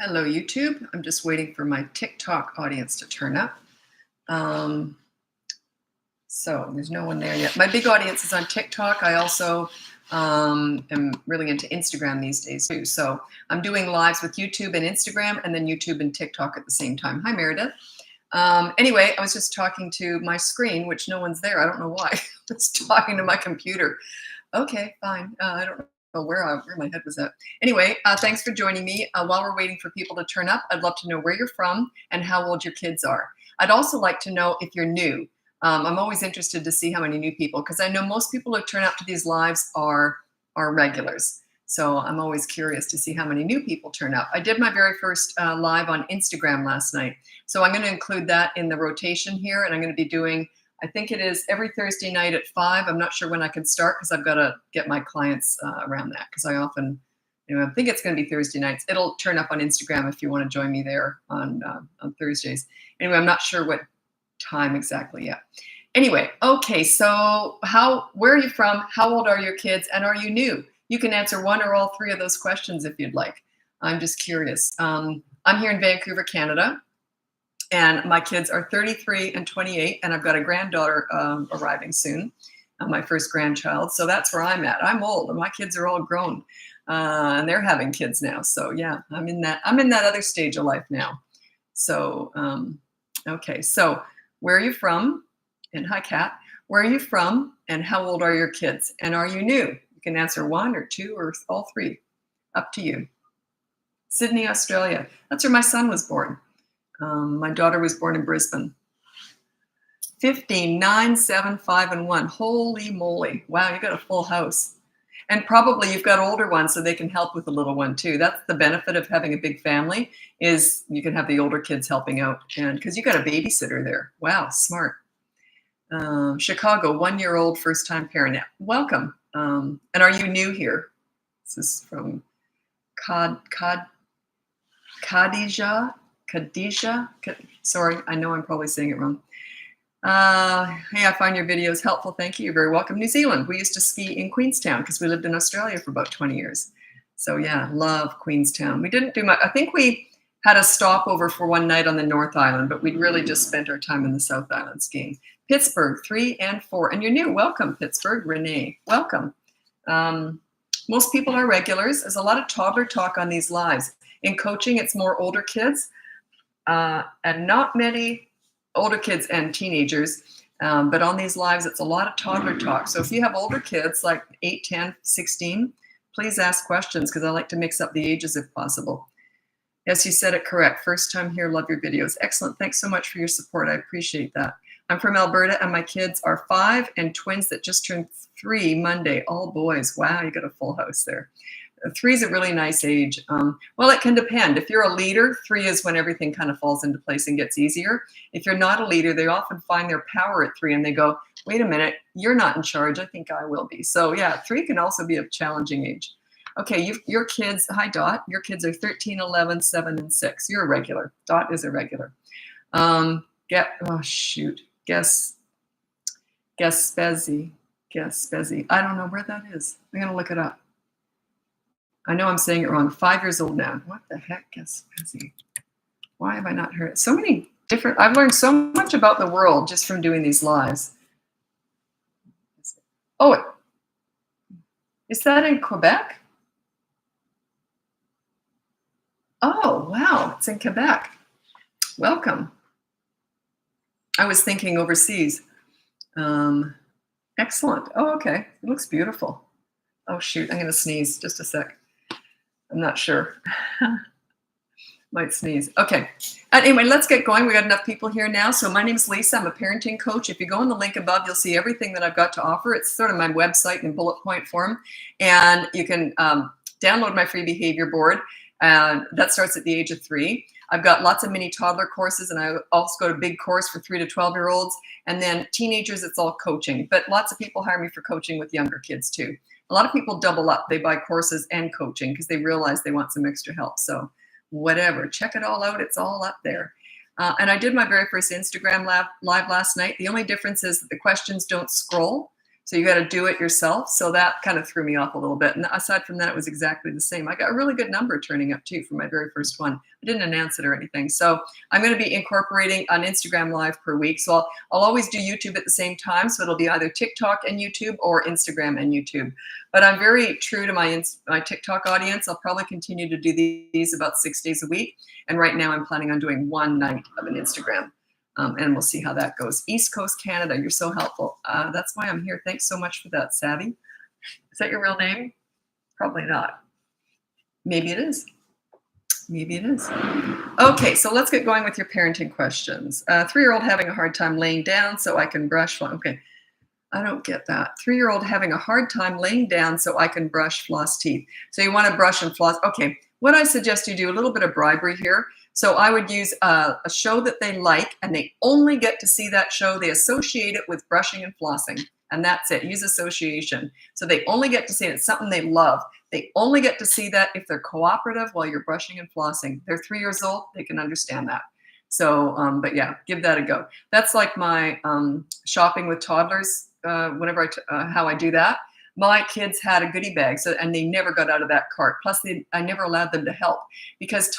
Hello, YouTube. I'm just waiting for my TikTok audience to turn up. So there's no one there yet. My big audience is on TikTok. I also am really into Instagram these days too. So I'm doing lives with YouTube and Instagram, and then YouTube and TikTok at the same time. Hi, Meredith. Anyway, I was just talking to my screen, which no one's there. I don't know why. I was talking to my computer. Okay, fine. I don't know where my head was at. Anyway, thanks for joining me. While we're waiting for people to turn up, I'd love to know where you're from and how old your kids are. I'd also like to know if you're new. I'm always interested to see how many new people, because I know most people who turn up to these lives are regulars. So I'm always curious to see how many new people turn up. I did my very first live on Instagram last night. So I'm going to include that in the rotation here, and I'm going to be doing, I think it is every Thursday night at 5. I'm not sure when I can start because I've got to get my clients around that, because I often, I think it's going to be Thursday nights. It'll turn up on Instagram if you want to join me there on Thursdays. Anyway, I'm not sure what time exactly yet. Anyway, okay, so where are you from? How old are your kids? And are you new? You can answer one or all three of those questions if you'd like. I'm just curious. I'm here in Vancouver, Canada. And my kids are 33 and 28, and I've got a granddaughter arriving soon, my first grandchild. So that's where I'm at. I'm old, and my kids are all grown, and they're having kids now. So yeah, I'm in that other stage of life now. So okay, so where are you from? And hi, Kat. Where are you from, and how old are your kids? And are you new? You can answer one or two or all three. Up to you. Sydney, Australia. That's where my son was born. My daughter was born in Brisbane. 15, 9, 7, 5, and 1. Holy moly. Wow, you got a full house. And probably you've got older ones so they can help with the little one too. That's the benefit of having a big family, is you can have the older kids helping out. And because you got a babysitter there. Wow, smart. Chicago, 1-year-old first-time parent. Welcome. And are you new here? This is from Khadija. Sorry, I know I'm probably saying it wrong. Hey, I find your videos helpful. Thank you. You're very welcome. New Zealand. We used to ski in Queenstown because we lived in Australia for about 20 years. So yeah, love Queenstown. We didn't do much. I think we had a stopover for one night on the North Island, but we'd really just spent our time in the South Island skiing. Pittsburgh, 3 and 4. And you're new. Welcome, Pittsburgh. Renee, welcome. Most people are regulars. There's a lot of toddler talk on these lives. In coaching, it's more older kids. And not many older kids and teenagers, but on these lives, it's a lot of toddler talk. So if you have older kids like 8, 10, 16, please ask questions, because I like to mix up the ages if possible. Yes, you said it correct. First time here, love your videos. Excellent. Thanks so much for your support. I appreciate that. I'm from Alberta, and my kids are 5 and twins that just turned 3 Monday. All boys. Wow, you got a full house there. 3 is a really nice age. Well, it can depend. If you're a leader, 3 is when everything kind of falls into place and gets easier. If you're not a leader, they often find their power at 3 and they go, wait a minute, you're not in charge. I think I will be. So yeah, 3 can also be a challenging age. Okay, your kids, hi Dot, your kids are 13, 11, 7, and 6. You're a regular. Dot is a regular. Oh shoot, guess Spezzy. I don't know where that is. I'm gonna look it up. I know I'm saying it wrong. 5 years old now. What the heck is Spezzy? Why have I not heard it? So many different, I've learned so much about the world just from doing these lives. Oh, is that in Quebec? Oh, wow, it's in Quebec. Welcome. I was thinking overseas. Excellent. Oh, okay. It looks beautiful. Oh, shoot. I'm going to sneeze. Just a sec. I'm not sure. Might sneeze. Okay. Anyway, let's get going. We got enough people here now. So my name is Lisa. I'm a parenting coach. If you go on the link above, you'll see everything that I've got to offer. It's sort of my website in bullet point form. And you can download my free behavior board. That starts at the age of 3. I've got lots of mini toddler courses, and I also go to big course for 3 to 12-year-olds. And then teenagers, it's all coaching. But lots of people hire me for coaching with younger kids too. A lot of people double up. They buy courses and coaching because they realize they want some extra help. So whatever, check it all out. It's all up there. And I did my very first Instagram live last night. The only difference is that the questions don't scroll. So you got to do it yourself. So that kind of threw me off a little bit. And aside from that, it was exactly the same. I got a really good number turning up too for my very first one. I didn't announce it or anything. So I'm going to be incorporating an Instagram Live per week. So I'll always do YouTube at the same time. So it'll be either TikTok and YouTube or Instagram and YouTube. But I'm very true to my TikTok audience. I'll probably continue to do these about 6 days a week. And right now I'm planning on doing one night of an Instagram. And we'll see how that goes. East Coast Canada, you're so helpful. That's why I'm here. Thanks so much for that, Savvy. Is that your real name? Probably not. Maybe it is. Maybe it is. Okay, so let's get going with your parenting questions. 3-year-old having a hard time laying down so I can brush. Okay, I don't get that. 3-year-old having a hard time laying down so I can brush, floss teeth. So you want to brush and floss. Okay, what I suggest you do, a little bit of bribery here. So I would use a show that they like, and they only get to see that show. They associate it with brushing and flossing, and that's it. Use association. So they only get to see it. It's something they love. They only get to see that if they're cooperative while you're brushing and flossing. They're 3 years old. They can understand that. So, but yeah, give that a go. That's like my shopping with toddlers. Whenever how I do that. My kids had a goodie bag, and they never got out of that cart. Plus, I never allowed them to help because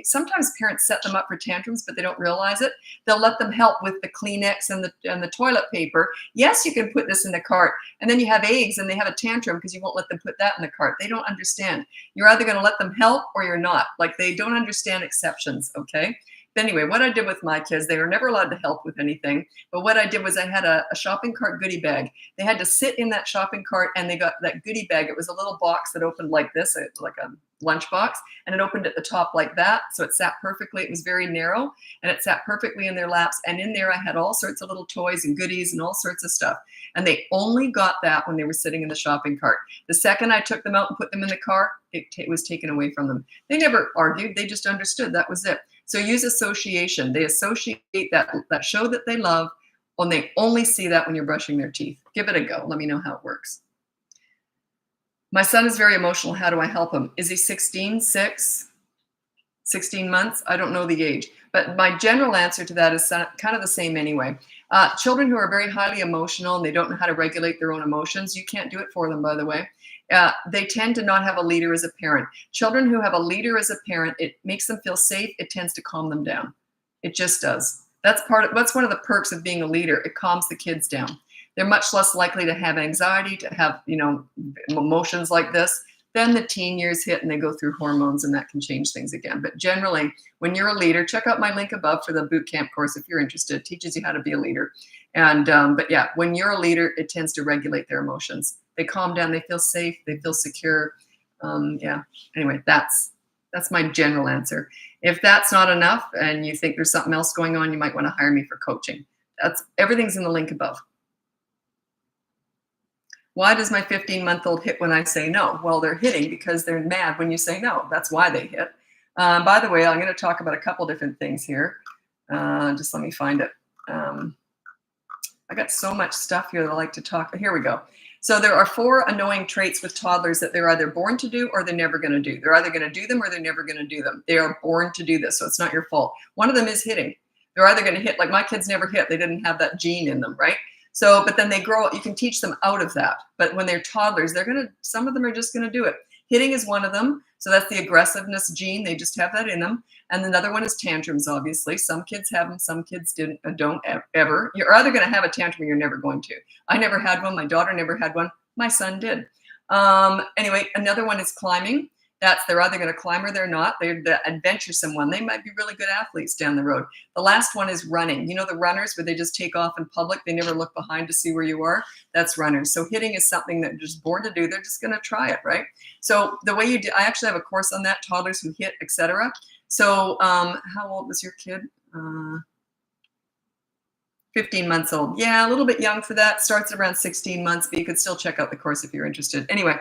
sometimes parents set them up for tantrums, but they don't realize it. They'll let them help with the Kleenex and the toilet paper. Yes, you can put this in the cart, and then you have eggs, and they have a tantrum because you won't let them put that in the cart. They don't understand. You're either going to let them help or you're not. Like they don't understand exceptions. Okay. But anyway, what I did with my kids, they were never allowed to help with anything. But what I did was I had a shopping cart goodie bag. They had to sit in that shopping cart, and they got that goodie bag. It was a little box that opened like this, like a lunch box, and it opened at the top like that. So it sat perfectly. It was very narrow, and it sat perfectly in their laps. And in there, I had all sorts of little toys and goodies and all sorts of stuff. And they only got that when they were sitting in the shopping cart. The second I took them out and put them in the car, it was taken away from them. They never argued. They just understood that was it. So use association. They associate that show that they love, and they only see that when you're brushing their teeth. Give it a go. Let me know how it works. My son is very emotional. How do I help him? Is he 16, 16 months? I don't know the age. But my general answer to that is kind of the same anyway. Children who are very highly emotional and they don't know how to regulate their own emotions, you can't do it for them, by the way. They tend to not have a leader as a parent. Children who have a leader as a parent, it makes them feel safe. It tends to calm them down. It just does. That's one of the perks of being a leader. It calms the kids down. They're much less likely to have anxiety, to have, emotions like this. Then the teen years hit and they go through hormones, and that can change things again. But generally, when you're a leader, check out my link above for the boot camp course if you're interested. It teaches you how to be a leader. And but yeah, when you're a leader, it tends to regulate their emotions. They calm down. They feel safe. They feel secure. Yeah. Anyway, that's my general answer. If that's not enough and you think there's something else going on, you might want to hire me for coaching. Everything's in the link above. Why does my 15-month-old hit when I say no? Well, they're hitting because they're mad when you say no. That's why they hit. By the way, I'm going to talk about a couple different things here. Just let me find it. I got so much stuff here that I like to talk. Here we go. So there are 4 annoying traits with toddlers that they're either born to do or they're never going to do. They're either going to do them or they're never going to do them. They are born to do this, so it's not your fault. One of them is hitting. They're either going to hit, like my kids never hit. They didn't have that gene in them, right? So, but then they grow up, you can teach them out of that. But when they're toddlers, some of them are just going to do it. Hitting is one of them. So that's the aggressiveness gene. They just have that in them. And another one is tantrums, obviously. Some kids have them. Some kids don't ever. You're either going to have a tantrum or you're never going to. I never had one. My daughter never had one. My son did. Anyway, another one is climbing. They're either going to climb or they're not. They're the adventuresome one. They might be really good athletes down the road. The last one is running. You know the runners where they just take off in public. They never look behind to see where you are. That's runners. So hitting is something that they're just born to do. They're just going to try it, right? So the way you do, I actually have a course on that, toddlers who hit, etc. So how old was your kid? 15 months old. Yeah, a little bit young for that. Starts at around 16 months, but you could still check out the course if you're interested. Anyway,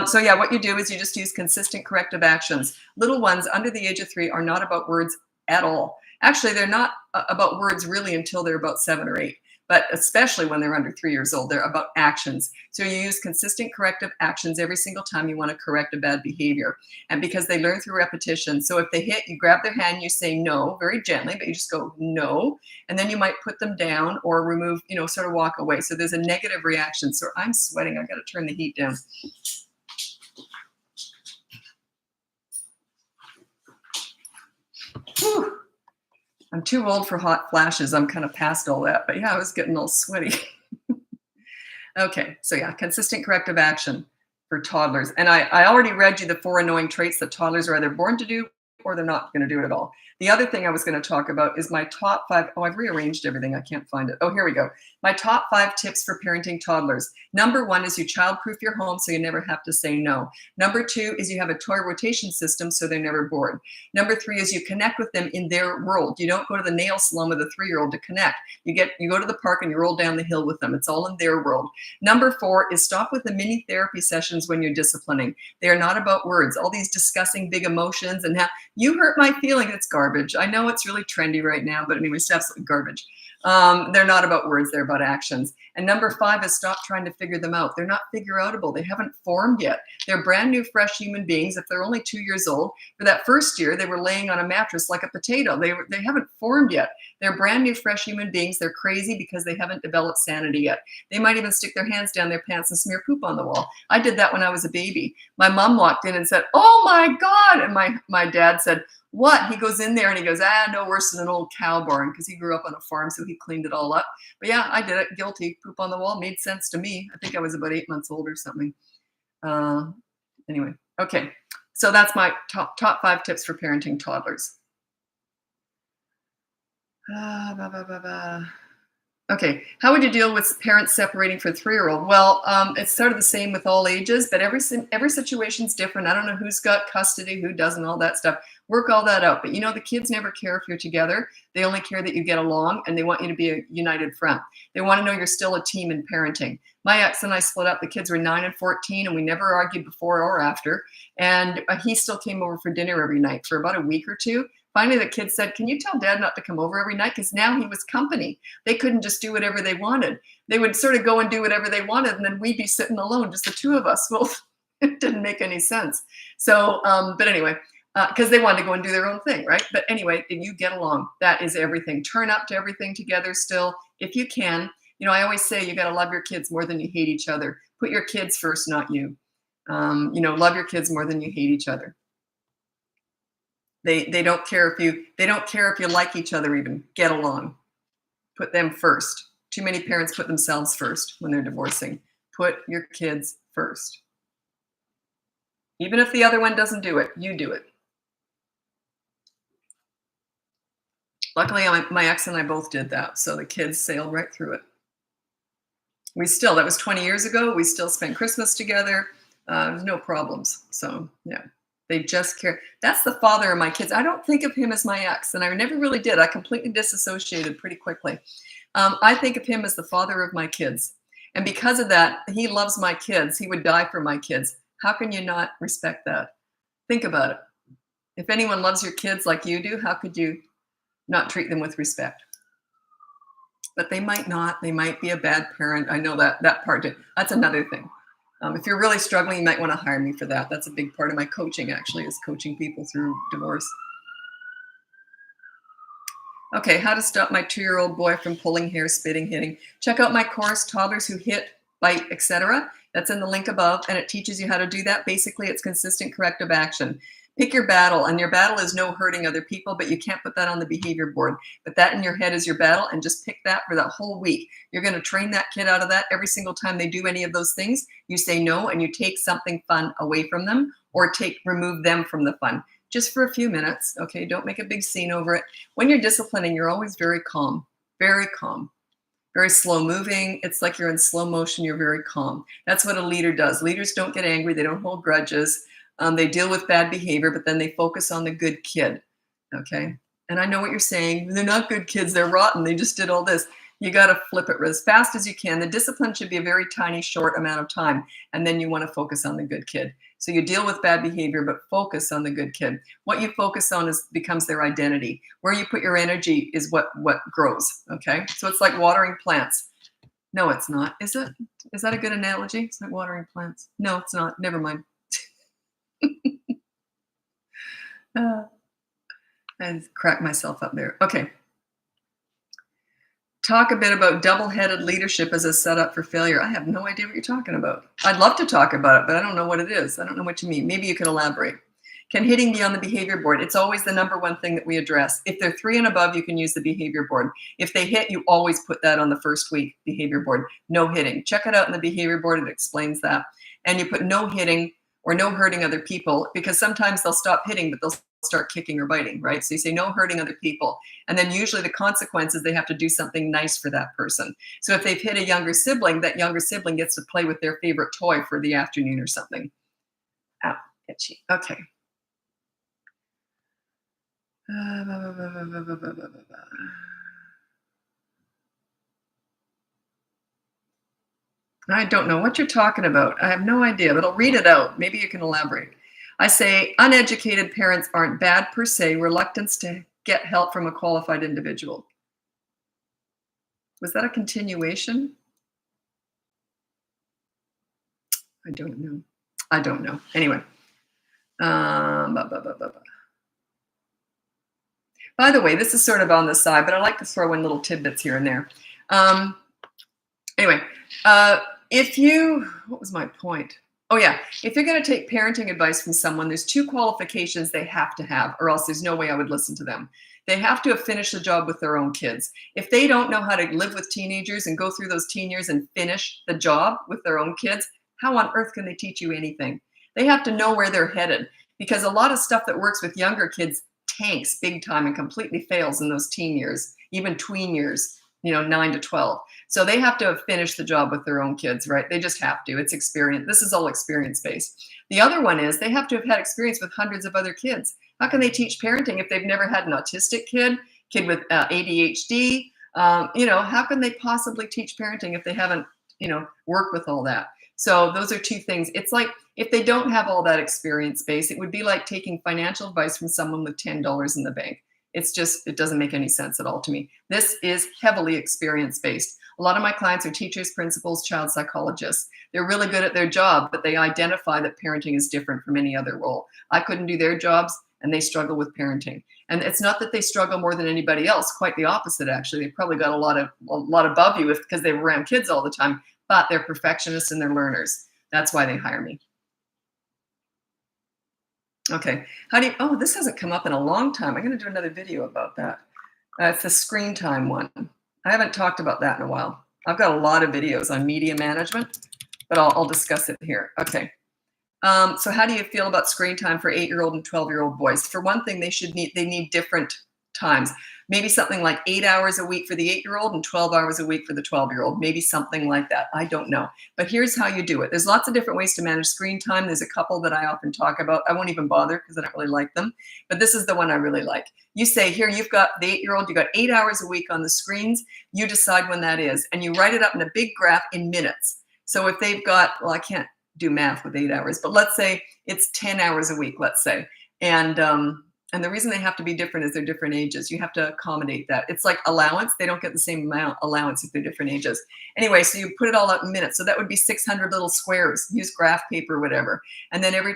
so yeah, what you do is you just use consistent corrective actions. Little ones under the age of 3 are not about words at all. Actually, they're not about words really until they're about 7 or 8. but especially when they're under 3 years old, they're about actions. So you use consistent corrective actions every single time you want to correct a bad behavior. And because they learn through repetition. So if they hit, you grab their hand, you say no, very gently, but you just go no. And then you might put them down or remove, sort of walk away. So there's a negative reaction. So I'm sweating. I've got to turn the heat down. Whew. I'm too old for hot flashes. I'm kind of past all that. But yeah, I was getting all sweaty. Okay, so yeah, consistent corrective action for toddlers. And I already read you the 4 annoying traits that toddlers are either born to do or they're not going to do it at all. The other thing I was going to talk about is my top 5. Oh, I've rearranged everything. I can't find it. Oh, here we go. My top 5 tips for parenting toddlers. Number 1 is you childproof your home so you never have to say no. Number 2 is you have a toy rotation system so they're never bored. Number 3 is you connect with them in their world. You don't go to the nail salon with a 3-year-old to connect. You go to the park and you roll down the hill with them. It's all in their world. Number 4 is stop with the mini therapy sessions when you're disciplining. They are not about words. All these discussing big emotions and how you hurt my feelings. It's garbage. I know it's really trendy right now, but anyway, it's absolutely garbage. They're not about words, they're about actions. And number 5 is stop trying to figure them out. They're not figure-outable. They haven't formed yet. They're brand new, fresh human beings. If they're only 2 years old, for that first year, they were laying on a mattress like a potato. They haven't formed yet. They're brand new, fresh human beings. They're crazy because they haven't developed sanity yet. They might even stick their hands down their pants and smear poop on the wall. I did that when I was a baby. My mom walked in and said, "Oh my God." And my dad said, "What?" He goes in there and he goes, no worse than an old cow barn, because he grew up on a farm, so he cleaned it all up. But yeah, I did it. Guilty. Poop on the wall made sense to me. I think I was about 8 months old or something. Anyway, okay. So that's my top 5 tips for parenting toddlers. Okay, how would you deal with parents separating for a 3-year-old? Well, it's sort of the same with all ages, but every situation's different. I don't know who's got custody, who doesn't, all that stuff. Work all that out. But the kids never care if you're together. They only care that you get along, and they want you to be a united front. They want to know you're still a team in parenting. My ex and I split up. The kids were 9 and 14, and we never argued before or after. And he still came over for dinner every night for about a week or 2. Finally, the kids said, "Can you tell Dad not to come over every night?" Because now he was company. They couldn't just do whatever they wanted. They would sort of go and do whatever they wanted, and then we'd be sitting alone, just the 2 of us. Well, it didn't make any sense. So, but anyway, because they wanted to go and do their own thing, right? But anyway, if you get along, that is everything. Turn up to everything together still, if you can. I always say you got to love your kids more than you hate each other. Put your kids first, not you. Love your kids more than you hate each other. They don't care if you like each other even. Get along. Put them first. Too many parents put themselves first when they're divorcing. Put your kids first. Even if the other one doesn't do it, you do it. Luckily, my ex and I both did that, so the kids sailed right through it. That was 20 years ago. We still spent Christmas together. There's no problems. So yeah. They just care. That's the father of my kids. I don't think of him as my ex, and I never really did. I completely disassociated pretty quickly. I think of him as the father of my kids. And because of that, he loves my kids. He would die for my kids. How can you not respect that? Think about it. If anyone loves your kids like you do, how could you not treat them with respect? But they might not. They might be a bad parent. I know that part. That's another thing. If you're really struggling, you might want to hire me for that. That's a big part of my coaching, actually, is coaching people through divorce. Okay, how to stop my 2-year-old boy from pulling hair, spitting, hitting. Check out my course, Toddlers Who Hit, Bite, Etc. That's in the link above, and it teaches you how to do that. Basically, it's consistent corrective action. Pick your battle, and your battle is no hurting other people, but you can't put that on the behavior board. But that in your head is your battle, and just pick that for that whole week. You're going to train that kid out of that every single time they do any of those things. You say no, and you take something fun away from them, or remove them from the fun. Just for a few minutes, okay? Don't make a big scene over it. When you're disciplining, you're always very calm, very slow moving. It's like you're in slow motion. You're very calm. That's what a leader does. Leaders don't get angry. They don't hold grudges. They deal with bad behavior, but then they focus on the good kid, okay? And I know what you're saying. They're not good kids. They're rotten. They just did all this. You got to flip it as fast as you can. The discipline should be a very tiny, short amount of time, and then you want to focus on the good kid. So you deal with bad behavior, but focus on the good kid. What you focus on becomes their identity. Where you put your energy is what grows. Okay, so it's like watering plants. No, it's not. Is it? Is that a good analogy? It's like watering plants. No, it's not. Never mind. I cracked myself up there. Okay. Talk a bit about double-headed leadership as a setup for failure. I have no idea what you're talking about. I'd love to talk about it, but I don't know what it is. I don't know what you mean. Maybe you could elaborate. Can hitting be on the behavior board? It's always the number one thing that we address. If they're 3 and above, you can use the behavior board. If they hit, you always put that on the first week behavior board. No hitting. Check it out in the behavior board. It explains that. And you put no hitting or no hurting other people, because sometimes they'll stop hitting, but they'll start kicking or biting, right? So you say no hurting other people. And then usually the consequence is they have to do something nice for that person. So if they've hit a younger sibling, that younger sibling gets to play with their favorite toy for the afternoon or something. Ow, itchy. Okay. I don't know what you're talking about. I have no idea, but I'll read it out. Maybe you can elaborate. I say uneducated parents aren't bad per se, reluctance to get help from a qualified individual. Was that a continuation? I don't know. I don't know. Anyway. By the way, this is sort of on the side, but I like to throw in little tidbits here and there. Anyway, what was my point? Oh yeah, if you're going to take parenting advice from someone, there's 2 qualifications they have to have, or else there's no way I would listen to them. They have to have finished the job with their own kids. If they don't know how to live with teenagers and go through those teen years and finish the job with their own kids, how on earth can they teach you anything? They have to know where they're headed, because a lot of stuff that works with younger kids tanks big time and completely fails in those teen years, even tween years, 9 to 12. So they have to have finished the job with their own kids, right? They just have to. It's experience. This is all experience-based. The other one is they have to have had experience with hundreds of other kids. How can they teach parenting if they've never had an autistic kid with ADHD? How can they possibly teach parenting if they haven't, worked with all that? So those are 2 things. It's like if they don't have all that experience base, it would be like taking financial advice from someone with $10 in the bank. It doesn't make any sense at all to me. This is heavily experience-based. A lot of my clients are teachers, principals, child psychologists. They're really good at their job, but they identify that parenting is different from any other role. I couldn't do their jobs, and they struggle with parenting. And it's not that they struggle more than anybody else. Quite the opposite, actually. They've probably got a lot above you because they're around kids all the time, but they're perfectionists and they're learners. That's why they hire me. Okay, this hasn't come up in a long time. I'm going to do another video about that. It's the screen time one. I haven't talked about that in a while. I've got a lot of videos on media management, but I'll discuss it here. Okay. So how do you feel about screen time for 8-year-old and 12-year-old boys? For one thing, they need different times. Maybe something like 8 hours a week for the 8-year-old and 12 hours a week for the 12-year-old. Maybe something like that. I don't know. But here's how you do it. There's lots of different ways to manage screen time. There's a couple that I often talk about. I won't even bother because I don't really like them. But this is the one I really like. You say, here, you've got the 8-year-old, you've got 8 hours a week on the screens. You decide when that is. And you write it up in a big graph in minutes. So if they've got, I can't do math with 8 hours, but let's say it's 10 hours a week, let's say. And the reason they have to be different is they're different ages. You have to accommodate that. It's like allowance. They don't get the same amount allowance if they're different ages. Anyway, so you put it all out in minutes. So that would be 600 little squares. Use graph paper, whatever. And then every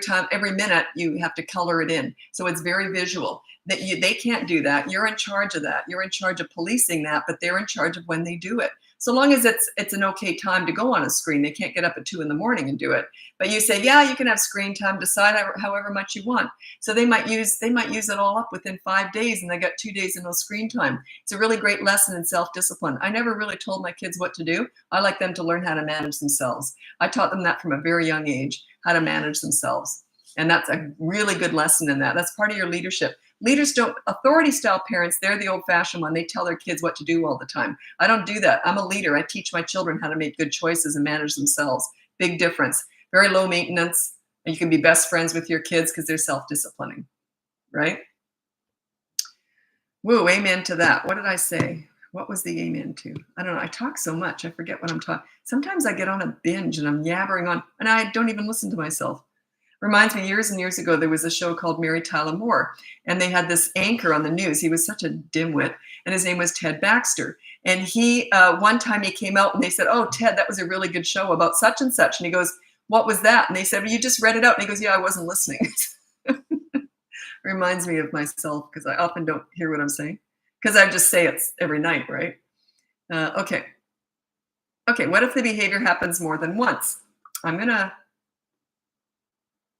minute, you have to color it in. So it's very visual. They can't do that. You're in charge of that. You're in charge of policing that, but they're in charge of when they do it. So long as it's an okay time to go on a screen, they can't get up at 2 in the morning and do it. But you say, yeah, you can have screen time, decide however much you want. So they might use it all up within 5 days, and they got 2 days of no screen time. It's a really great lesson in self-discipline. I never really told my kids what to do. I like them to learn how to manage themselves. I taught them that from a very young age, how to manage themselves. And that's a really good lesson in that. That's part of your leadership. Authority style parents, they're the old fashioned one. They tell their kids what to do all the time. I don't do that. I'm a leader. I teach my children how to make good choices and manage themselves. Big difference. Very low maintenance. And you can be best friends with your kids because they're self-disciplining, right? Woo, amen to that. What did I say? What was the amen to? I don't know. I talk so much. I forget what I'm talking. Sometimes I get on a binge and I'm yabbering on, and I don't even listen to myself. Reminds me, years and years ago, there was a show called Mary Tyler Moore, and they had this anchor on the news. He was such a dimwit, and his name was Ted Baxter. And he, one time he came out and they said, "Oh, Ted, that was a really good show about such and such." And he goes, "What was that?" And they said, "Well, you just read it out." And he goes, "Yeah, I wasn't listening." Reminds me of myself because I often don't hear what I'm saying because I just say it every night, right? Okay. Okay. What if the behavior happens more than once? I'm gonna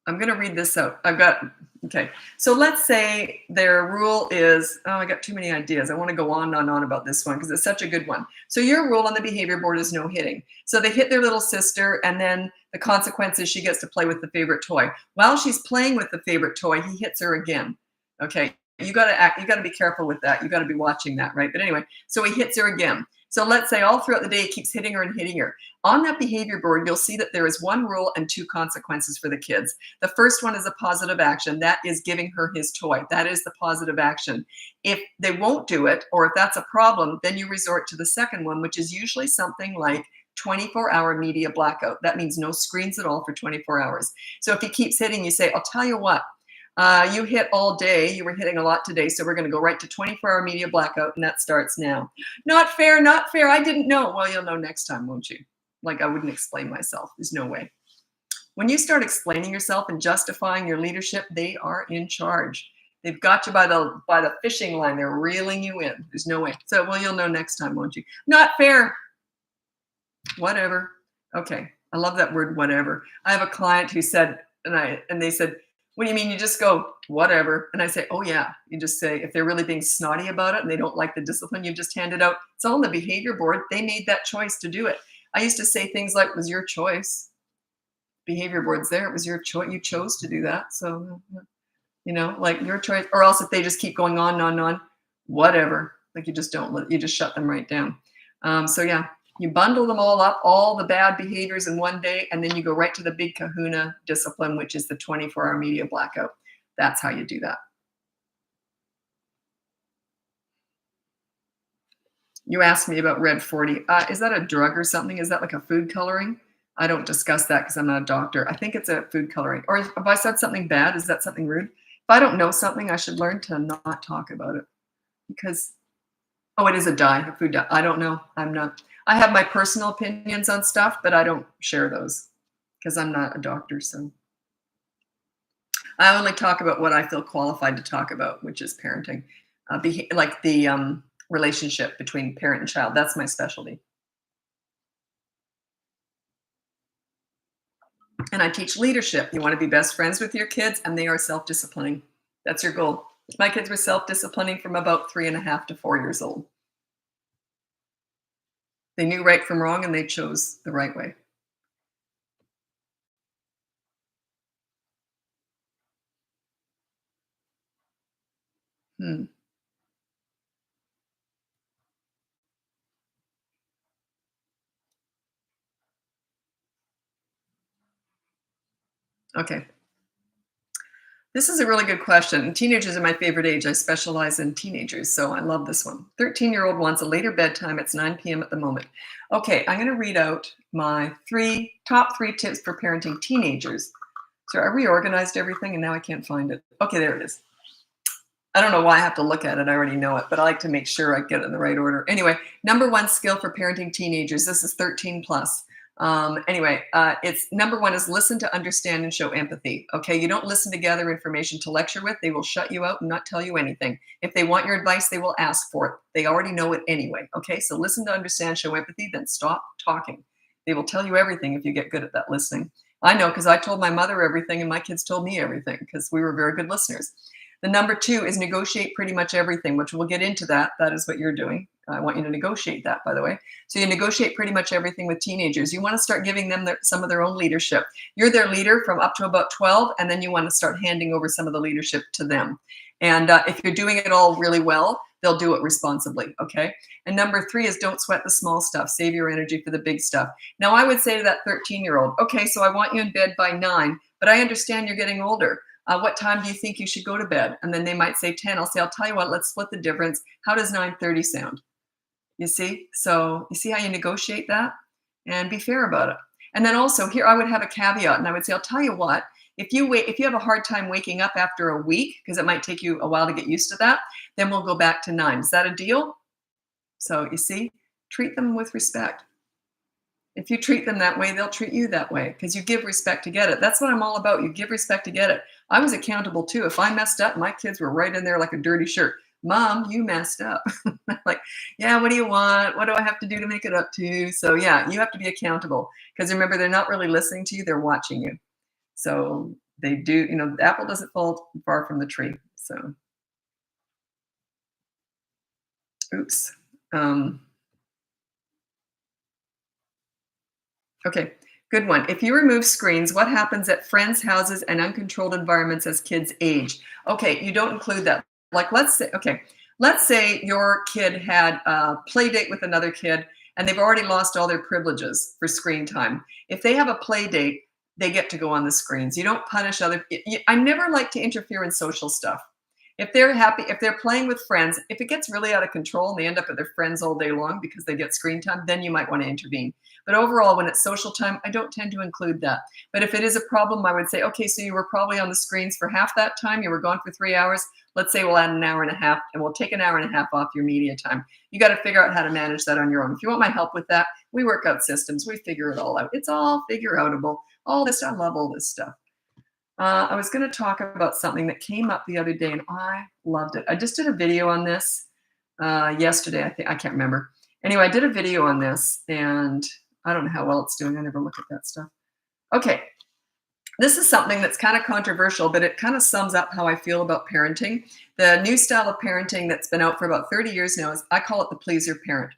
I'm going to read this out. Okay. So let's say their rule is, oh, I got too many ideas. I want to go on and on about this one because it's such a good one. So your rule on the behavior board is no hitting. So they hit their little sister, and then the consequence is she gets to play with the favorite toy. While she's playing with the favorite toy, he hits her again. Okay. You got to be careful with that. You got to be watching that, right? But anyway, so he hits her again. So let's say all throughout the day, he keeps hitting her and hitting her. On that behavior board, you'll see that there is one rule and two consequences for the kids. The first one is a positive action. That is giving her his toy. That is the positive action. If they won't do it, or if that's a problem, then you resort to the second one, which is usually something like 24-hour media blackout. That means no screens at all for 24 hours. So if he keeps hitting, you say, I'll tell you what, you hit all day. You were hitting a lot today, so we're going to go right to 24-hour media blackout, and that starts now. Not fair, not fair. I didn't know. Well, you'll know next time, won't you? Like I wouldn't explain myself. There's no way. When you start explaining yourself and justifying your leadership, they are in charge. They've got you by the fishing line. They're reeling you in. There's no way. So, well, you'll know next time, won't you? Not fair. Whatever. Okay. I love that word, whatever. I have a client who said, and they said, what do you mean? You just go, whatever. And I say, oh yeah. You just say, if they're really being snotty about it and they don't like the discipline, you just hand it out. It's all on the behavior board. They made that choice to do it. I used to say things like, it was your choice. Behavior board's there. It was your choice. You chose to do that. So, like your choice. Or else if they just keep going on and on and on, whatever. Like you just shut them right down. So yeah. You bundle them all up, all the bad behaviors in one day, and then you go right to the big kahuna discipline, which is the 24-hour media blackout. That's how you do that. You asked me about Red 40. Is that a drug or something? Is that like a food coloring? I don't discuss that because I'm not a doctor. I think it's a food coloring. Or if I said something bad, is that something rude? If I don't know something, I should learn to not talk about it. Because, it is a dye, a food dye. I don't know. I have my personal opinions on stuff, but I don't share those because I'm not a doctor. So I only talk about what I feel qualified to talk about, which is parenting, like the relationship between parent and child. That's my specialty. And I teach leadership. You want to be best friends with your kids, and they are self-disciplining. That's your goal. My kids were self-disciplining from about 3.5 to 4 years old. They knew right from wrong, and they chose the right way. Okay. This is a really good question. Teenagers are my favorite age. I specialize in teenagers, so I love this one. 13-year-old wants a later bedtime. It's 9 p.m. at the moment. Okay, I'm going to read out my top three tips for parenting teenagers. So I reorganized everything, and now I can't find it. Okay, there it is. I don't know why I have to look at it. I already know it, but I like to make sure I get it in the right order. Anyway, number one skill for parenting teenagers. This is 13 plus. It's number one is listen to understand and show empathy. Okay. You don't listen to gather information to lecture with. They will shut you out and not tell you anything. If they want your advice, they will ask for it. They already know it anyway. Okay. So listen to understand, show empathy, then stop talking. They will tell you everything if you get good at that listening. I know because I told my mother everything and my kids told me everything because we were very good listeners. The number two is negotiate pretty much everything, which we'll get into that. That is what you're doing. I want you to negotiate that, by the way. So you negotiate pretty much everything with teenagers. You want to start giving them some of their own leadership. You're their leader from up to about 12, and then you want to start handing over some of the leadership to them. And if you're doing it all really well, they'll do it responsibly, okay? And number three is don't sweat the small stuff. Save your energy for the big stuff. Now, I would say to that 13-year-old, okay, so I want you in bed by 9, but I understand you're getting older. What time do you think you should go to bed? And then they might say 10. I'll say, I'll tell you what, let's split the difference. How does 9:30 sound? You see? So you see how you negotiate that? And be fair about it. And then also here, I would have a caveat, and I would say, I'll tell you what, If you have a hard time waking up after a week, because it might take you a while to get used to that, then we'll go back to 9. Is that a deal? So you see, treat them with respect. If you treat them that way, they'll treat you that way, because you give respect to get it. That's what I'm all about. You give respect to get it. I was accountable too. If I messed up, my kids were right in there like a dirty shirt. Mom, you messed up. Like, yeah, what do you want? What do I have to do to make it up to you? So yeah, you have to be accountable, because remember, they're not really listening to you. They're watching you. So they do, the apple doesn't fall far from the tree. So, oops. Okay, good one. If you remove screens, what happens at friends' houses and uncontrolled environments as kids age? Okay, you don't include that. Like, let's say your kid had a play date with another kid and they've already lost all their privileges for screen time. If they have a play date, they get to go on the screens. You don't punish I never like to interfere in social stuff. If they're happy, if they're playing with friends, if it gets really out of control and they end up with their friends all day long because they get screen time, then you might want to intervene. But overall, when it's social time, I don't tend to include that. But if it is a problem, I would say, okay, so you were probably on the screens for half that time. You were gone for 3 hours. Let's say we'll add an hour and a half, and we'll take an hour and a half off your media time. You got to figure out how to manage that on your own. If you want my help with that, we work out systems. We figure it all out. It's all figure outable. All this, I love all this stuff. I was going to talk about something that came up the other day, and I loved it. I just did a video on this yesterday. I can't remember. Anyway, I did a video on this, and I don't know how well it's doing. I never look at that stuff. Okay, this is something that's kind of controversial, but it kind of sums up how I feel about parenting. The new style of parenting that's been out for about 30 years now I call it the pleaser parent.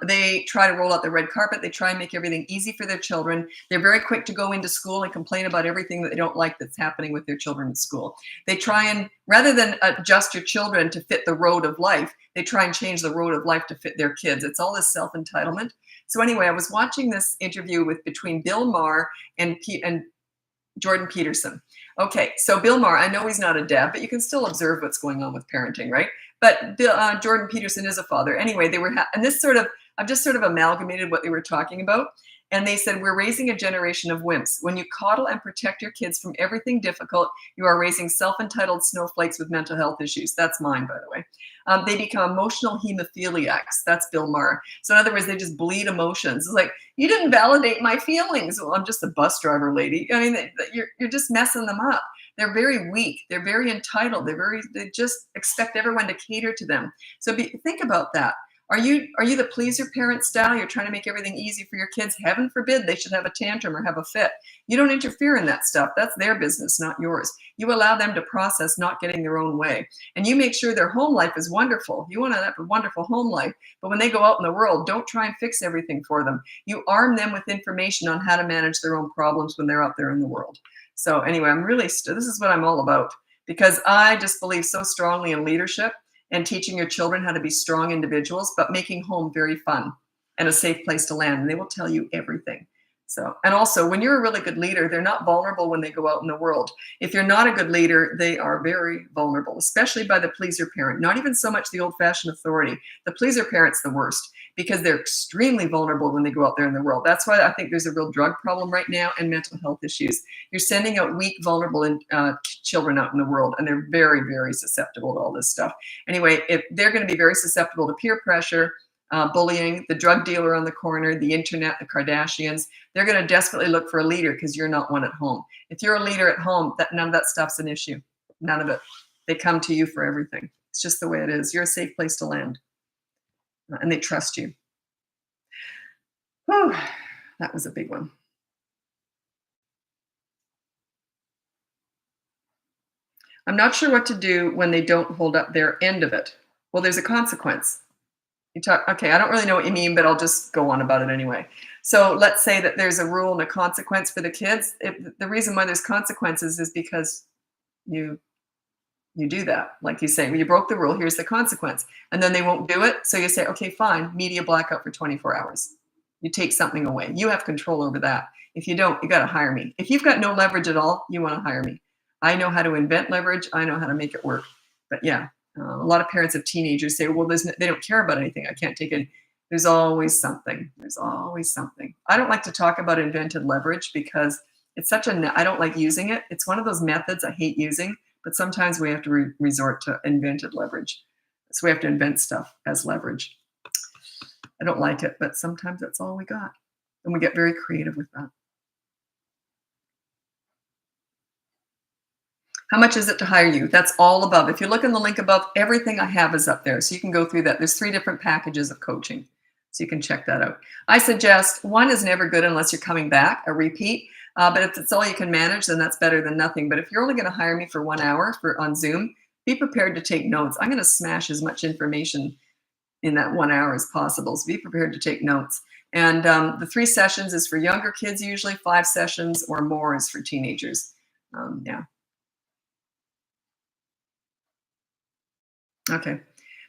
They try to roll out the red carpet. They try and make everything easy for their children. They're very quick to go into school and complain about everything that they don't like that's happening with their children in school. They try and, rather than adjust your children to fit the road of life, they try and change the road of life to fit their kids. It's all this self-entitlement. So anyway, I was watching this interview between Bill Maher and Jordan Peterson. Okay, so Bill Maher, I know he's not a dad, but you can still observe what's going on with parenting, right? But Jordan Peterson is a father. Anyway, and this I've just sort of amalgamated what they were talking about. And they said, we're raising a generation of wimps. When you coddle and protect your kids from everything difficult, you are raising self-entitled snowflakes with mental health issues. That's mine, by the way. They become emotional hemophiliacs. That's Bill Maher. So in other words, they just bleed emotions. It's like, you didn't validate my feelings. Well, I'm just a bus driver, lady. I mean, you're just messing them up. They're very weak. They're very entitled. They just expect everyone to cater to them. So think about that. Are you the pleaser parent style? You're trying to make everything easy for your kids. Heaven forbid they should have a tantrum or have a fit. You don't interfere in that stuff. That's their business, not yours. You allow them to process not getting their own way. And you make sure their home life is wonderful. You want to have a wonderful home life. But when they go out in the world, don't try and fix everything for them. You arm them with information on how to manage their own problems when they're out there in the world. So anyway, this is what I'm all about, because I just believe so strongly in leadership and teaching your children how to be strong individuals, but making home very fun and a safe place to land. And they will tell you everything. So, and also, when you're a really good leader, they're not vulnerable when they go out in the world. If you're not a good leader, they are very vulnerable, especially by the pleaser parent. Not even so much the old-fashioned authority. The pleaser parent's the worst, because they're extremely vulnerable when they go out there in the world. That's why I think there's a real drug problem right now and mental health issues. You're sending out weak, vulnerable children out in the world, and they're very, very susceptible to all this stuff. Anyway, they're going to be very susceptible to peer pressure, bullying, the drug dealer on the corner, the internet, the Kardashians. They're going to desperately look for a leader because you're not one at home. If you're a leader at home, none of that stuff's an issue. None of it. They come to you for everything. It's just the way it is. You're a safe place to land. And they trust you. Whew, that was a big one. I'm not sure what to do when they don't hold up their end of it. Well, there's a consequence. Okay, I don't really know what you mean, but I'll just go on about it anyway. So let's say that there's a rule and a consequence for the kids. The reason why there's consequences is because you do that. Like you say, well, you broke the rule, here's the consequence. And then they won't do it. So you say, okay, fine, media blackout for 24 hours. You take something away. You have control over that. If you don't, you got to hire me. If you've got no leverage at all, you want to hire me. I know how to invent leverage. I know how to make it work. But yeah, a lot of parents of teenagers say, well, they don't care about anything. I can't take it. There's always something. There's always something. I don't like to talk about invented leverage because It's such I don't like using it. It's one of those methods I hate using, but sometimes we have to resort to invented leverage. So we have to invent stuff as leverage. I don't like it, but sometimes that's all we got. And we get very creative with that. How much is it to hire you? That's all above. If you look in the link above, everything I have is up there. So you can go through that. There's 3 different packages of coaching. So you can check that out. I suggest 1 is never good unless you're coming back, a repeat. But if it's all you can manage, then that's better than nothing. But if you're only going to hire me for 1 hour on Zoom, be prepared to take notes. I'm going to smash as much information in that 1 hour as possible. So be prepared to take notes. And the 3 sessions is for younger kids, usually 5 sessions or more is for teenagers. Yeah. Okay.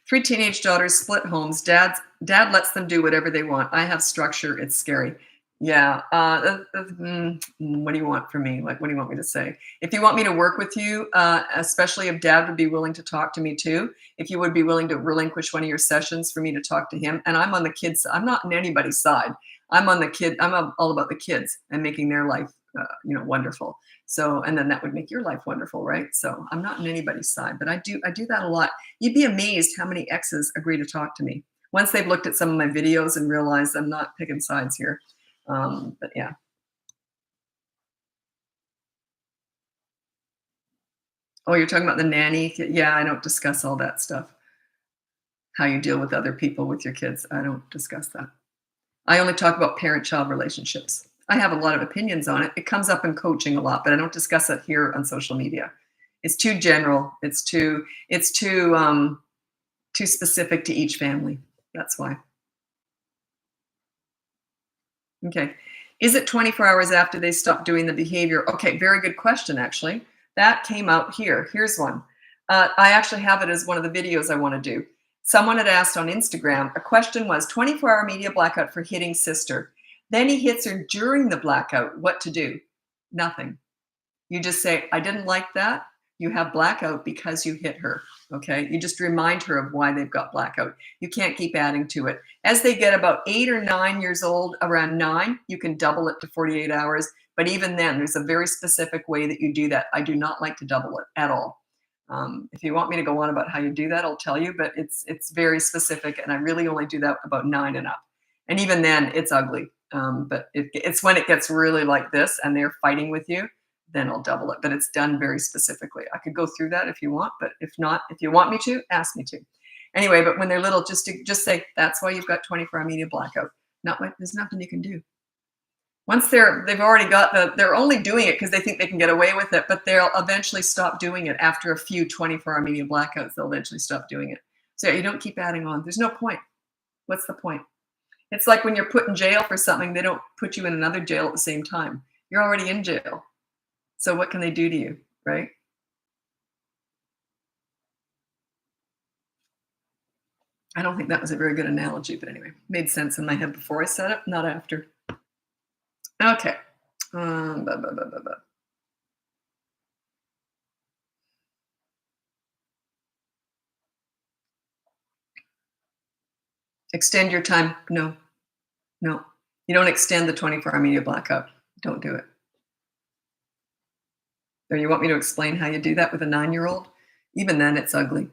3 teenage daughters, split homes. Dad lets them do whatever they want. I have structure. It's scary. Yeah. What do you want from me? Like, what do you want me to say? If you want me to work with you, especially if Dad would be willing to talk to me too, if you would be willing to relinquish one of your sessions for me to talk to him, and I'm on the kids. I'm not on anybody's side. I'm on the kid. All about the kids and making their life, wonderful. So, and then that would make your life wonderful, right? So I'm not on anybody's side, but I do that a lot. You'd be amazed how many exes agree to talk to me once they've looked at some of my videos and realized I'm not picking sides here. But yeah. Oh, you're talking about the nanny? Yeah, I don't discuss all that stuff. How you deal with other people with your kids. I don't discuss that. I only talk about parent-child relationships. I have a lot of opinions on it. It comes up in coaching a lot, but I don't discuss it here on social media. It's too general. It's too specific to each family. That's why. Okay. Is it 24 hours after they stop doing the behavior? Okay, very good question, actually. That came out here. Here's one. I actually have it as one of the videos I want to do. Someone had asked on Instagram, a question was 24-hour media blackout for hitting sister. Then he hits her during the blackout. What to do? Nothing. You just say, I didn't like that. You have blackout because you hit her. Okay. You just remind her of why they've got blackout. You can't keep adding to it. As they get about 8 or 9 years old, around 9, you can double it to 48 hours. But even then, there's a very specific way that you do that. I do not like to double it at all. If you want me to go on about how you do that, I'll tell you, but it's very specific. And I really only do that about 9 and up. And even then, it's ugly. But it's when it gets really like this and they're fighting with you, then I'll double it. But it's done very specifically. I could go through that if you want, but if not, if you want me to, ask me to. Anyway, but when they're little, just say, that's why you've got 24-hour media blackout. There's nothing you can do. Once they've already got they're only doing it because they think they can get away with it, but they'll eventually stop doing it after a few 24-hour media blackouts. They'll eventually stop doing it. So you don't keep adding on. There's no point. What's the point? It's like when you're put in jail for something, they don't put you in another jail at the same time. You're already in jail. So what can they do to you, right? I don't think that was a very good analogy, but anyway, made sense in my head before I said it, not after. Okay. Extend your time. No. You don't extend the 24-hour media blackout. Don't do it. Or you want me to explain how you do that with a 9-year-old? Even then, it's ugly.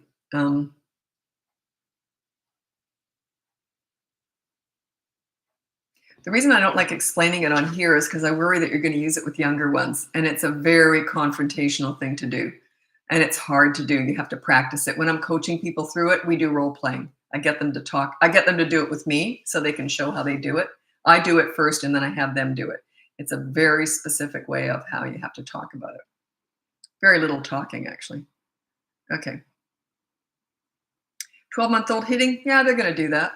The reason I don't like explaining it on here is because I worry that you're going to use it with younger ones. And it's a very confrontational thing to do. And it's hard to do. You have to practice it. When I'm coaching people through it, we do role playing. I get them to talk. I get them to do it with me so they can show how they do it. I do it first and then I have them do it. It's a very specific way of how you have to talk about it. Very little talking, actually. Okay. 12-month-old hitting? Yeah, they're going to do that.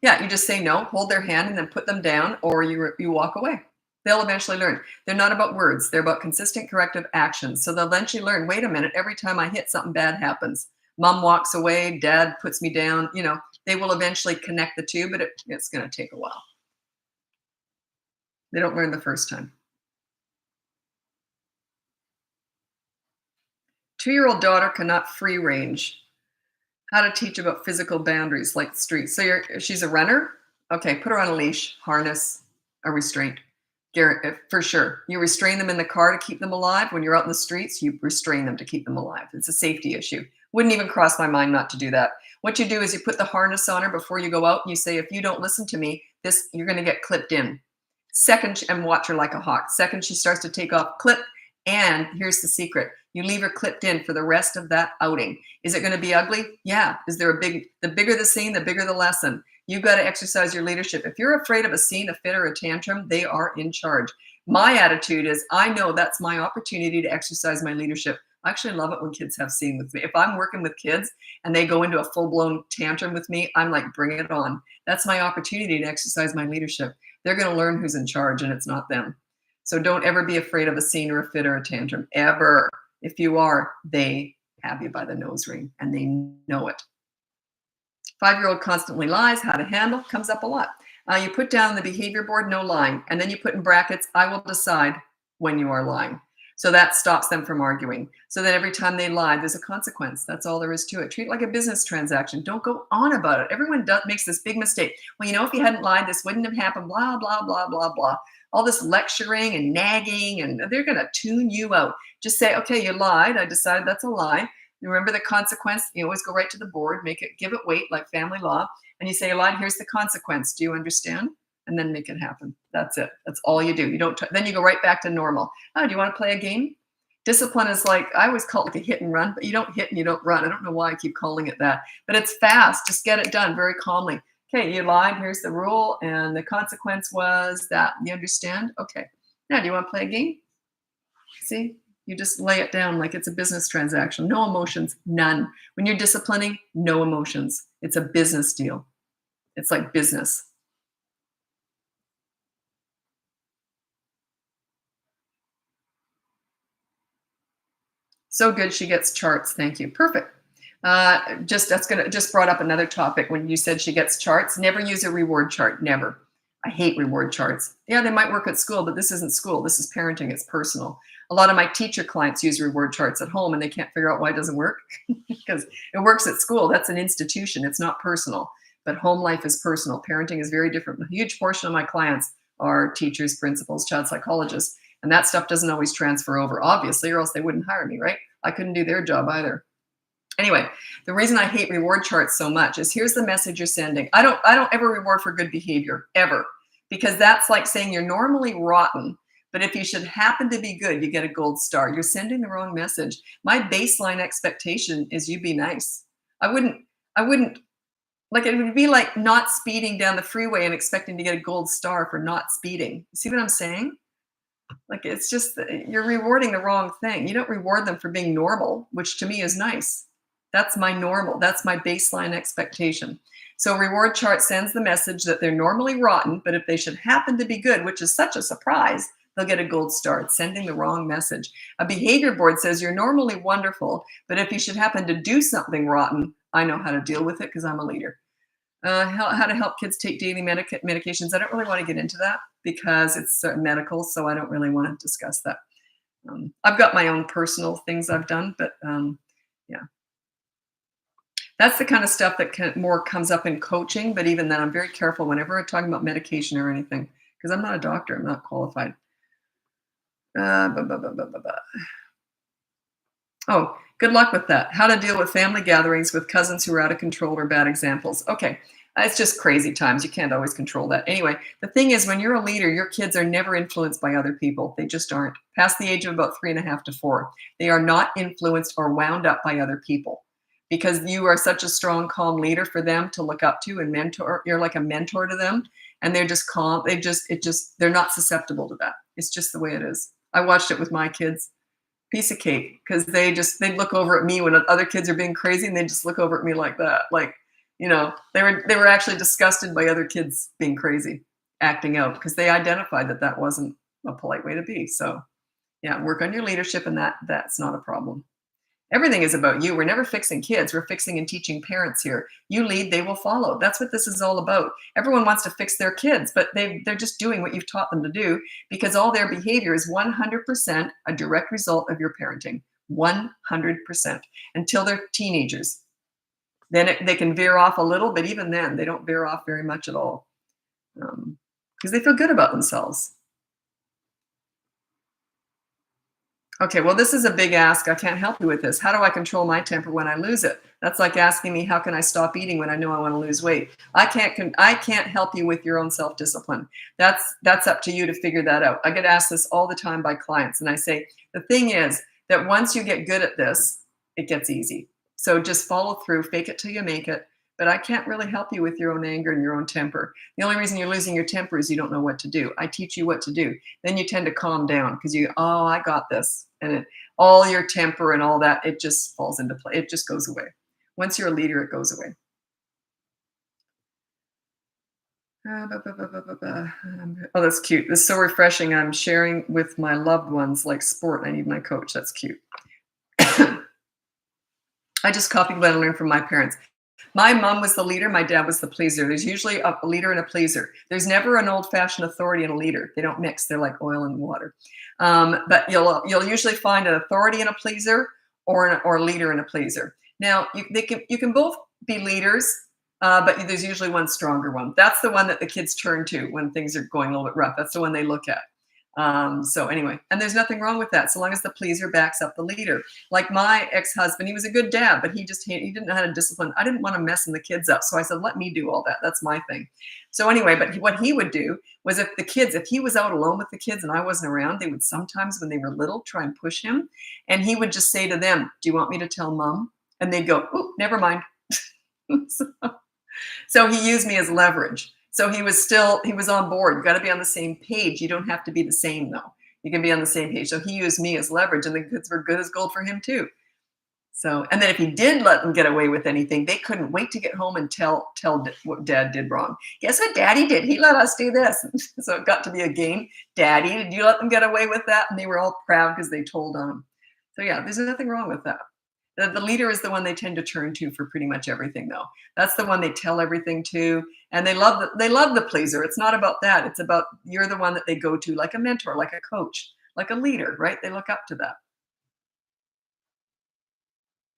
Yeah, you just say no, hold their hand, and then put them down, or you walk away. They'll eventually learn. They're not about words. They're about consistent corrective actions. So they'll eventually learn, wait a minute, every time I hit, something bad happens. Mom walks away, dad puts me down. They will eventually connect the two, but it's going to take a while. They don't learn the first time. 2-year-old daughter cannot free range. How to teach about physical boundaries like the street. So she's a runner? Okay, put her on a leash, harness, a restraint. For sure. You restrain them in the car to keep them alive. When you're out in the streets, you restrain them to keep them alive. It's a safety issue. Wouldn't even cross my mind not to do that. What you do is you put the harness on her before you go out and you say, if you don't listen to me, you're going to get clipped in. Second, and watch her like a hawk. Second, she starts to take off, clip. And here's the secret. You leave her clipped in for the rest of that outing. Is it going to be ugly? Yeah. Is there the bigger the scene, the bigger the lesson. You've got to exercise your leadership. If you're afraid of a scene, a fit, or a tantrum, they are in charge. My attitude is, I know that's my opportunity to exercise my leadership. I actually love it when kids have scene with me. If I'm working with kids and they go into a full-blown tantrum with me, I'm like, bring it on. That's my opportunity to exercise my leadership. They're going to learn who's in charge, and it's not them. So don't ever be afraid of a scene or a fit or a tantrum, ever. If you are, they have you by the nose ring, and they know it. 5-year-old constantly lies. How to handle comes up a lot. You put down on the behavior board, no lying. And then you put in brackets, I will decide when you are lying. So that stops them from arguing. So that every time they lie, there's a consequence. That's all there is to it. Treat it like a business transaction. Don't go on about it. Everyone makes this big mistake. Well, if you hadn't lied, this wouldn't have happened, blah, blah, blah, blah, blah. All this lecturing and nagging, and they're going to tune you out. Just say, okay, you lied. I decided that's a lie. Remember the consequence. You always go right to the board, give it weight like family law. And you say, you lied, here's the consequence. Do you understand? And then make it happen. That's it. That's all you do. You don't, then you go right back to normal. Oh, do you want to play a game? Discipline is like, I always call it like a hit and run, but you don't hit and you don't run. I don't know why I keep calling it that, but it's fast. Just get it done very calmly. Okay, you lied. Here's the rule. And the consequence was that. You understand? Okay. Now, do you want to play a game? See? You just lay it down like it's a business transaction. No emotions, none. When you're disciplining, no emotions. It's a business deal. It's like business. So good, she gets charts. Thank you. Perfect. Just brought up another topic when you said she gets charts. Never use a reward chart. Never. I hate reward charts. Yeah, they might work at school, but this isn't school. This is parenting. It's personal. A lot of my teacher clients use reward charts at home and they can't figure out why it doesn't work because it works at school. That's an institution. It's not personal, but home life is personal. Parenting is very different. A huge portion of my clients are teachers, principals, child psychologists, and that stuff doesn't always transfer over, obviously, or else they wouldn't hire me, right? I couldn't do their job either. Anyway, the reason I hate reward charts so much is here's the message you're sending. I don't ever reward for good behavior, ever, because that's like saying you're normally rotten, but if you should happen to be good, you get a gold star. You're sending the wrong message. My baseline expectation is you be nice. I wouldn't, like, it would be like not speeding down the freeway and expecting to get a gold star for not speeding. See what I'm saying? Like, it's just, you're rewarding the wrong thing. You don't reward them for being normal, which to me is nice. That's my normal. That's my baseline expectation. So reward chart sends the message that they're normally rotten, but if they should happen to be good, which is such a surprise, they'll get a gold star. It's sending the wrong message. A behavior board says you're normally wonderful, but if you should happen to do something rotten, I know how to deal with it because I'm a leader. How to help kids take daily medications. I don't really want to get into that because it's medical, so I don't really want to discuss that. I've got my own personal things I've done, but yeah. That's the kind of stuff that more comes up in coaching, but even then I'm very careful whenever I'm talking about medication or anything because I'm not a doctor, I'm not qualified. Oh, good luck with that. How to deal with family gatherings with cousins who are out of control or bad examples. Okay, it's just crazy times. You can't always control that. Anyway, the thing is, when you're a leader, your kids are never influenced by other people. They just aren't. Past the age of about 3.5 to 4, they are not influenced or wound up by other people because you are such a strong, calm leader for them to look up to and mentor. You're like a mentor to them, and they're just calm. They're not susceptible to that. It's just the way it is. I watched it with my kids. Piece of cake, because they look over at me when other kids are being crazy, and they just look over at me like that, like, they were actually disgusted by other kids being crazy, acting out, because they identified that wasn't a polite way to be. So yeah, work on your leadership, and that's not a problem. Everything is about you. We're never fixing kids. We're fixing and teaching parents here. You lead, they will follow. That's what this is all about. Everyone wants to fix their kids, but they're just doing what you've taught them to do because all their behavior is 100% a direct result of your parenting. 100% until they're teenagers. Then they can veer off a little, but even then, they don't veer off very much at all because they feel good about themselves. Okay, well, this is a big ask. I can't help you with this. How do I control my temper when I lose it? That's like asking me, how can I stop eating when I know I want to lose weight? I can't help you with your own self-discipline. That's up to you to figure that out. I get asked this all the time by clients, and I say, the thing is that once you get good at this, it gets easy. So just follow through, fake it till you make it. But I can't really help you with your own anger and your own temper. The only reason you're losing your temper is you don't know what to do. I teach you what to do. Then you tend to calm down because oh, I got this. And all your temper and all that, it just falls into play. It just goes away. Once you're a leader, it goes away. Oh, that's cute. This is so refreshing. I'm sharing with my loved ones like sport. I need my coach. That's cute. I just copied what I learned from my parents. My mom was the leader. My dad was the pleaser. There's usually a leader and a pleaser. There's never an old-fashioned authority and a leader. They don't mix. They're like oil and water. But you'll usually find an authority and a pleaser, or a leader and a pleaser. Now you can both be leaders, but there's usually one stronger one. That's the one that the kids turn to when things are going a little bit rough. That's the one they look at. So anyway, and there's nothing wrong with that, so long as the pleaser backs up the leader. Like my ex-husband, he was a good dad, but he didn't know how to discipline. I didn't want to messing the kids up, so I said, let me do all that. That's my thing. So anyway, but what he would do was if he was out alone with the kids and I wasn't around, they would sometimes, when they were little, try and push him, and he would just say to them, do you want me to tell mom? And they'd go, oh, never mind. So he used me as leverage. So he was on board. You got to be on the same page. You don't have to be the same though. You can be on the same page. So he used me as leverage, and the kids were good as gold for him too. So, and then if he did let them get away with anything, they couldn't wait to get home and tell what dad did wrong. Guess what daddy did? He let us do this. So it got to be a game. Daddy, did you let them get away with that? And they were all proud because they told on him. So yeah, there's nothing wrong with that. The leader is the one they tend to turn to for pretty much everything, though. That's the one they tell everything to, and they love the pleaser. It's not about that. It's about you're the one that they go to, like a mentor, like a coach, like a leader, right? They look up to that.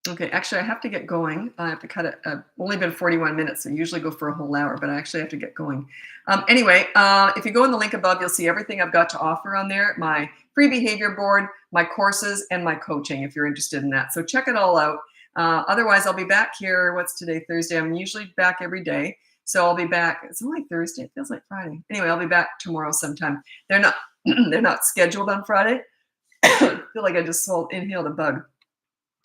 Okay, actually, I have to get going. I have to cut it. Only been 41 minutes, so I usually go for a whole hour, but I actually have to get going. Anyway, if you go in the link above, you'll see everything I've got to offer on there. My free behavior board, my courses, and my coaching, if you're interested in that. So check it all out. Otherwise, I'll be back here. What's today? Thursday. I'm usually back every day. So I'll be back. It's only Thursday. It feels like Friday. Anyway, I'll be back tomorrow sometime. They're not they're not scheduled on Friday. I feel like I just inhaled a bug.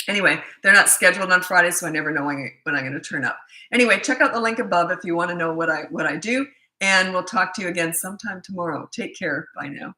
Anyway, they're not scheduled on Friday, so I never know when I'm going to turn up. Anyway, check out the link above if you want to know what I do, and we'll talk to you again sometime tomorrow. Take care. Bye now.